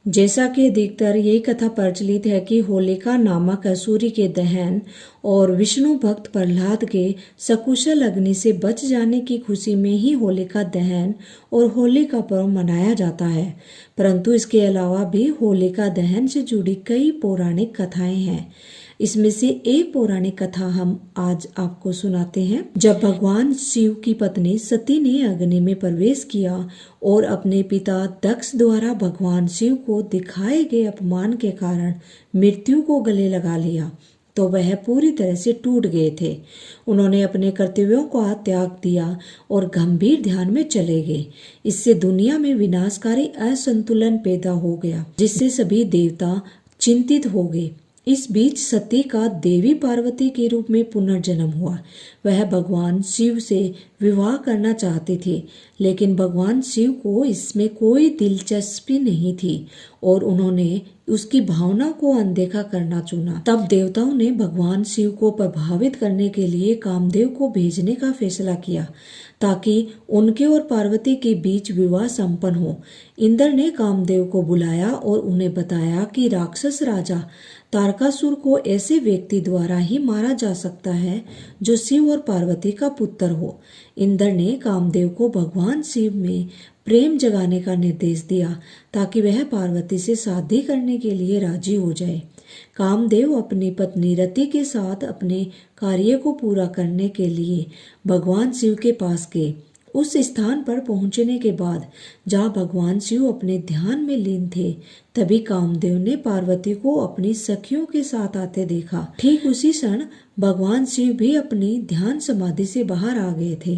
जैसा कि अधिकतर यही कथा प्रचलित है कि होलिका नामक असुरी के दहन और विष्णु भक्त प्रहलाद के सकुशल अग्नि से बच जाने की खुशी में ही होलिका दहन और होली का पर्व मनाया जाता है। परंतु इसके अलावा भी होलिका दहन से जुड़ी कई पौराणिक कथाएं हैं। इसमें से एक पौराणिक कथा हम आज आपको सुनाते हैं। जब भगवान शिव की पत्नी सती ने अग्नि में प्रवेश किया और अपने पिता दक्ष द्वारा भगवान शिव को दिखाए गए अपमान के कारण मृत्यु को गले लगा लिया, तो वह पूरी तरह से टूट गए थे। उन्होंने अपने कर्तव्यों का त्याग दिया और गंभीर ध्यान में चले गए। इससे दुनिया में विनाशकारी असंतुलन पैदा हो गया, जिससे सभी देवता चिंतित हो गए। इस बीच सती का देवी पार्वती के रूप में पुनर्जन्म हुआ। वह भगवान शिव से विवाह करना चाहती थी, लेकिन भगवान शिव को इसमें कोई दिलचस्पी नहीं थी और उन्होंने उसकी भावना को अनदेखा करना चुना। तब देवताओं ने भगवान शिव को प्रभावित करने के लिए कामदेव को भेजने का फैसला किया, ताकि उनके और पार्वती के बीच विवाह संपन्न हो। इंद्र ने कामदेव को बुलाया और उन्हें बताया कि राक्षस राजा तारकासुर को ऐसे व्यक्ति द्वारा ही मारा जा सकता है जो शिव और पार्वती का पुत्र हो। इंद्र ने कामदेव को भगवान शिव में प्रेम जगाने का निर्देश दिया, ताकि वह पार्वती से शादी करने के लिए राजी हो जाए। कामदेव अपनी पत्नी रति के साथ अपने कार्य को पूरा करने के लिए भगवान शिव के पास गए। उस स्थान पर पहुंचने के बाद जहाँ भगवान शिव अपने ध्यान में लीन थे, तभी कामदेव ने पार्वती को अपनी सखियों के साथ आते देखा। ठीक उसी क्षण भगवान शिव भी अपनी ध्यान समाधि से बाहर आ गए थे।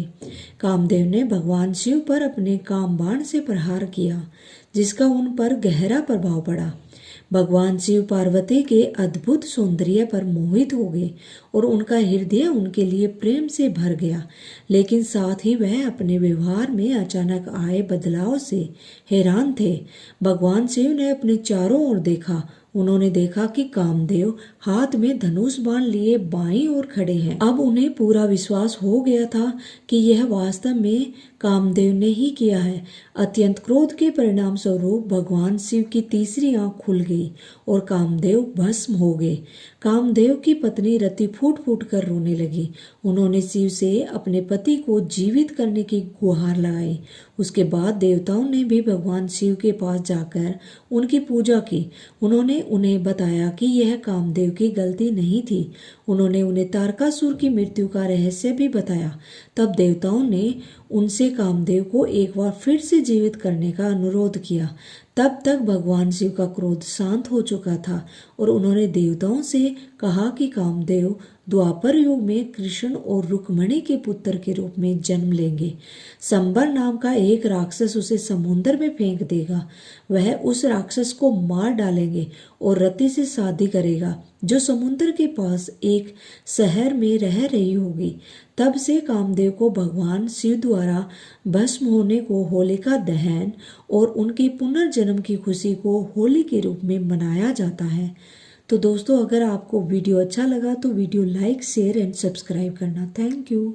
कामदेव ने भगवान शिव पर अपने काम बाण से प्रहार किया, जिसका उन पर गहरा प्रभाव पड़ा। भगवान शिव पार्वती के अद्भुत सौंदर्य पर मोहित हो गए और उनका हृदय उनके लिए प्रेम से भर गया। लेकिन साथ ही वह अपने व्यवहार में अचानक आए बदलाव से हैरान थे। भगवान शिव ने अपने चारों ओर देखा। उन्होंने देखा कि कामदेव हाथ में धनुष बाण लिए बाईं ओर खड़े हैं। अब उन्हें पूरा विश्वास हो गया था कि यह वास्तव में कामदेव ने ही किया है। अत्यंत क्रोध के परिणाम स्वरूप भगवान शिव की तीसरी आंख खुल गई और कामदेव भस्म हो गए। कामदेव की पत्नी रति फूट फूट कर रोने लगी। उन्होंने शिव से अपने पति को जीवित करने की गुहार लगाई। उसके बाद देवताओं ने भी भगवान शिव के पास जाकर उनकी पूजा की। उन्होंने उन्हें बताया कि यह कामदेव की गलती नहीं थी। उन्होंने उन्हें तारकासुर की मृत्यु का रहस्य भी बताया। तब देवताओं ने उनसे कामदेव को एक बार फिर से जीवित करने का अनुरोध किया। तब तक भगवान शिव का क्रोध शांत हो चुका था और उन्होंने देवताओं से कहा कि कामदेव द्वापर युग में कृष्ण और रुक्मिणी के पुत्र के रूप में जन्म लेंगे। संबर नाम का एक राक्षस उसे समुद्र में फेंक देगा। वह उस राक्षस को मार डालेंगे और रति से शादी करेगा, जो समुद्र के पास एक शहर में रह रही होगी। तब से कामदेव को भगवान शिव द्वारा भस्म होने को होलिका दहन और उनके पुनर्जन्म की खुशी को होली के रूप में मनाया जाता है। तो दोस्तों, अगर आपको वीडियो अच्छा लगा तो video like, share and subscribe करना। Thank you.